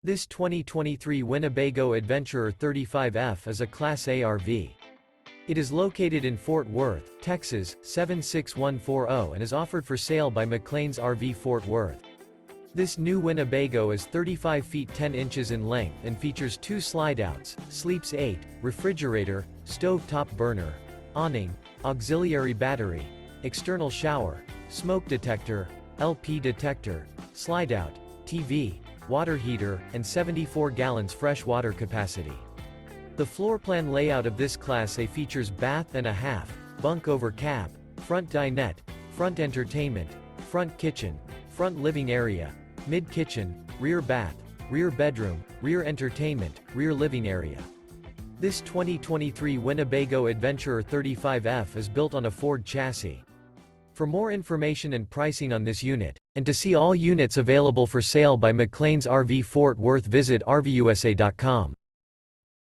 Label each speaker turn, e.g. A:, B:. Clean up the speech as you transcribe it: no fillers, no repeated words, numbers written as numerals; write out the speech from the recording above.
A: This 2023 Winnebago Adventurer 35F is a Class A RV. It is located in Fort Worth, Texas, 76140 and is offered for sale by McClain's RV Fort Worth. This new Winnebago is 35 feet 10 inches in length and features 2 slideouts, sleeps 8, refrigerator, stove-top burner, awning, auxiliary battery, external shower, smoke detector, LP detector, slideout, TV, water heater, and 74 gallons fresh water capacity. The floor plan layout of this Class A features bath and a half, bunk over cab, front dinette, front entertainment, front kitchen, front living area, mid-kitchen, rear bath, rear bedroom, rear entertainment, rear living area. This 2023 Winnebago Adventurer 35F is built on a Ford chassis. For more information and pricing on this unit, and to see all units available for sale by McClain's RV Fort Worth, visit RVUSA.com.